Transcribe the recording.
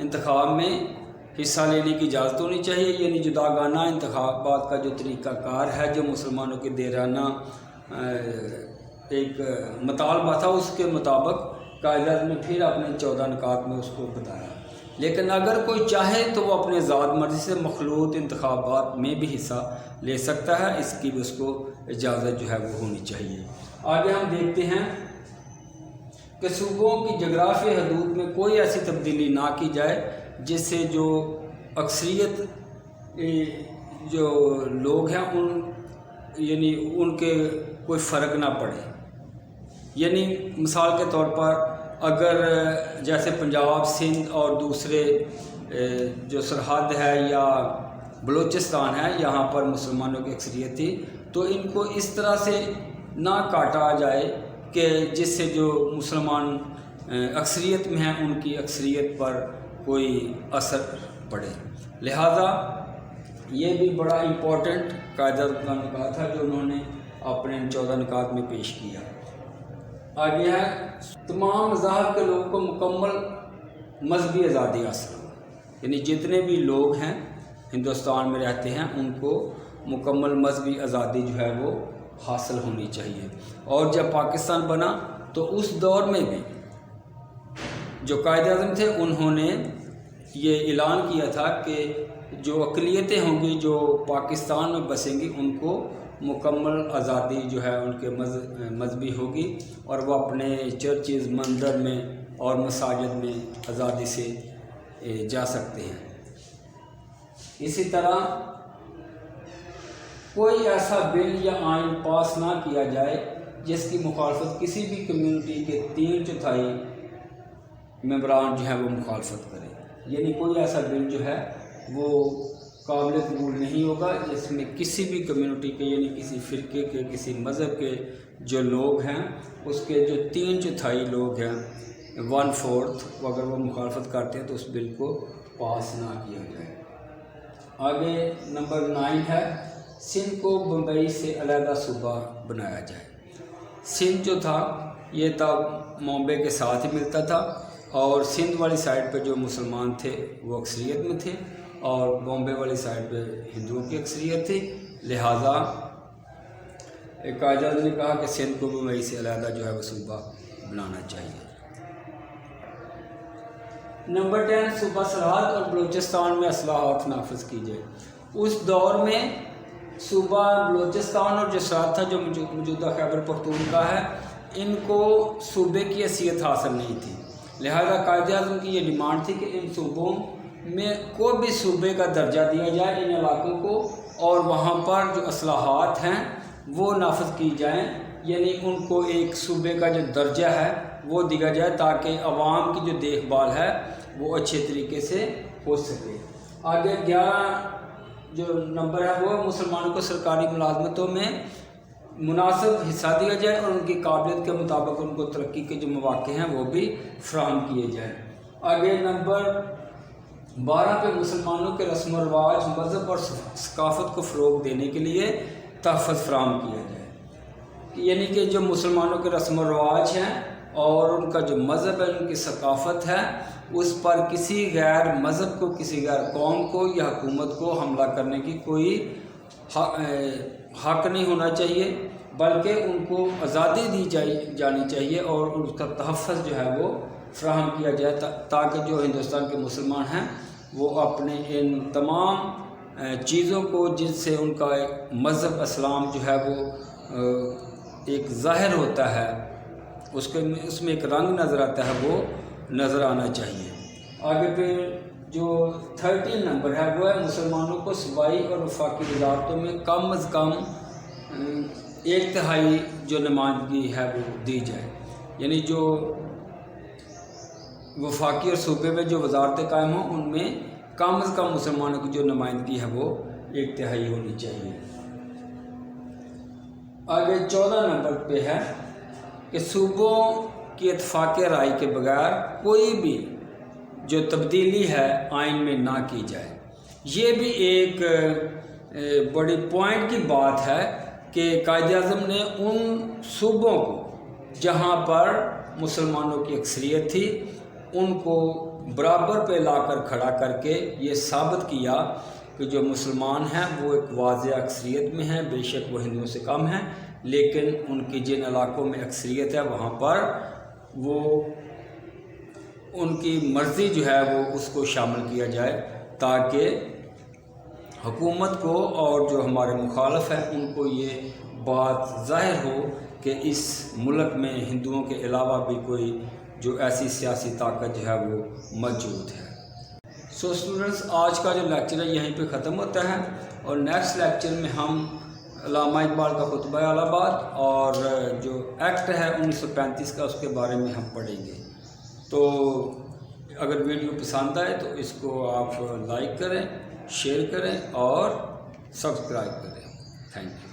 انتخاب میں حصہ لینے کی اجازت ہونی چاہیے، یعنی جداگانہ انتخابات کا جو طریقہ کار ہے جو مسلمانوں کے دیرانہ ایک مطالبہ تھا، اس کے مطابق قائد اعظم نے پھر اپنے 14 نکات میں اس کو بتایا۔ لیکن اگر کوئی چاہے تو وہ اپنے ذات مرضی سے مخلوط انتخابات میں بھی حصہ لے سکتا ہے، اس کی بھی اس کو اجازت جو ہے وہ ہونی چاہیے۔ آگے ہم دیکھتے ہیں کہ صوبوں کی جغرافیائی حدود میں کوئی ایسی تبدیلی نہ کی جائے جس سے جو اکثریت جو لوگ ہیں یعنی ان کے کوئی فرق نہ پڑے۔ یعنی مثال کے طور پر اگر جیسے پنجاب، سندھ اور دوسرے جو سرحد ہے یا بلوچستان ہے، یہاں پر مسلمانوں کی اکثریت تھی، تو ان کو اس طرح سے نہ کاٹا جائے کہ جس سے جو مسلمان اکثریت میں ہیں ان کی اکثریت پر کوئی اثر پڑے۔ لہذا یہ بھی بڑا امپورٹنٹ قاعدہ کا نکات تھا جو انہوں نے اپنے 14 نکات میں پیش کیا۔ آگے ہے تمام مذاہب کے لوگوں کو مکمل مذہبی آزادی حاصل ہو، یعنی جتنے بھی لوگ ہیں ہندوستان میں رہتے ہیں ان کو مکمل مذہبی آزادی جو ہے وہ حاصل ہونی چاہیے۔ اور جب پاکستان بنا تو اس دور میں بھی جو قائد اعظم تھے انہوں نے یہ اعلان کیا تھا کہ جو اقلیتیں ہوں گی جو پاکستان میں بسیں گی ان کو مکمل آزادی جو ہے ان کے مذہبی ہوگی، اور وہ اپنے چرچز، مندر میں اور مساجد میں آزادی سے جا سکتے ہیں۔ اسی طرح کوئی ایسا بل یا آئین پاس نہ کیا جائے جس کی مخالفت کسی بھی کمیونٹی کے 3/4 ممبران جو ہے وہ مخالفت کرے، یعنی کوئی ایسا بل جو ہے وہ قابل قبول نہیں ہوگا جس میں کسی بھی کمیونٹی کے، یعنی کسی فرقے کے، کسی مذہب کے جو لوگ ہیں اس کے جو 3/4 لوگ ہیں 1/4 اگر وہ مخالفت کرتے ہیں تو اس بل کو پاس نہ کیا جائے۔ آگے نمبر 9 ہے سندھ کو بمبئی سے علیحدہ صوبہ بنایا جائے۔ سندھ جو تھا یہ تب بامبے کے ساتھ ہی ملتا تھا، اور سندھ والی سائڈ پہ جو مسلمان تھے وہ اکثریت میں تھے اور بامبے والی سائڈ پہ ہندوؤں کی اکثریت تھی۔ لہٰذا قائد اعظم نے کہا کہ سندھ کو بمبئی سے علیحدہ جو ہے وہ صوبہ بنانا چاہیے۔ نمبر 10 صوبہ سرحد اور بلوچستان میں اصلاحات نافذ کی جائے۔ اس دور میں صوبہ بلوچستان اور جو سرحد تھا جو موجودہ خیبر پختونخوا ہے، ان کو صوبے کی حیثیت حاصل نہیں تھی، لہذا قائد اعظم کی یہ ڈیمانڈ تھی کہ ان صوبوں میں کوئی بھی صوبے کا درجہ دیا جائے ان علاقوں کو، اور وہاں پر جو اصلاحات ہیں وہ نافذ کی جائیں، یعنی ان کو ایک صوبے کا جو درجہ ہے وہ دیا جائے تاکہ عوام کی جو دیکھ بھال ہے وہ اچھے طریقے سے ہو سکے۔ آگے 11 جو نمبر ہے وہ مسلمانوں کو سرکاری ملازمتوں میں مناسب حصہ دیا جائے اور ان کی قابلیت کے مطابق ان کو ترقی کے جو مواقع ہیں وہ بھی فراہم کیے جائیں۔ آگے نمبر 12 پہ مسلمانوں کے رسم و رواج، مذہب اور ثقافت کو فروغ دینے کے لیے تحفظ فراہم کیا جائے، یعنی کہ جو مسلمانوں کے رسم و رواج ہیں اور ان کا جو مذہب ہے، ان کی ثقافت ہے، اس پر کسی غیر مذہب کو، کسی غیر قوم کو یا حکومت کو حملہ کرنے کی کوئی حق نہیں ہونا چاہیے، بلکہ ان کو آزادی دی جانی چاہیے اور اس کا تحفظ جو ہے وہ فراہم کیا جائے تاکہ جو ہندوستان کے مسلمان ہیں وہ اپنے ان تمام چیزوں کو جن سے ان کا مذہب اسلام جو ہے وہ ایک ظاہر ہوتا ہے، اس میں ایک رنگ نظر آتا ہے، وہ نظر آنا چاہیے۔ آگے پھر جو 13 نمبر ہے وہ ہے مسلمانوں کو صوبائی اور وفاقی وزارتوں میں کم از کم 1/3 جو نمائندگی ہے وہ دی جائے، یعنی جو وفاقی اور صوبے میں جو وزارتیں قائم ہوں ان میں کم از کم مسلمانوں کی جو نمائندگی ہے وہ 1/3 ہونی چاہیے۔ آگے 14 نمبر پہ ہے کہ صوبوں کی اتفاق رائے کے بغیر کوئی بھی جو تبدیلی ہے آئین میں نہ کی جائے۔ یہ بھی ایک بڑی پوائنٹ کی بات ہے کہ قائد اعظم نے ان صوبوں کو جہاں پر مسلمانوں کی اکثریت تھی ان کو برابر پہ لا کر کھڑا کر کے یہ ثابت کیا کہ جو مسلمان ہیں وہ ایک واضح اکثریت میں ہیں، بے شک وہ ہندوؤں سے کم ہیں، لیکن ان کی جن علاقوں میں اکثریت ہے وہاں پر وہ ان کی مرضی جو ہے وہ اس کو شامل کیا جائے، تاکہ حکومت کو اور جو ہمارے مخالف ہیں ان کو یہ بات ظاہر ہو کہ اس ملک میں ہندوؤں کے علاوہ بھی کوئی جو ایسی سیاسی طاقت جو ہے وہ موجود ہے۔ سو اسٹوڈنٹس، آج کا جو لیکچر ہے یہیں پہ ختم ہوتا ہے، اور نیکسٹ لیکچر میں ہم علامہ اقبال کا خطبہ الہ آباد اور جو ایکٹ ہے 1935 کا اس کے بارے میں ہم پڑھیں گے۔ تو اگر ویڈیو پسند آئے تو اس کو آپ لائک کریں، شیئر کریں اور سبسکرائب کریں۔ Thank you.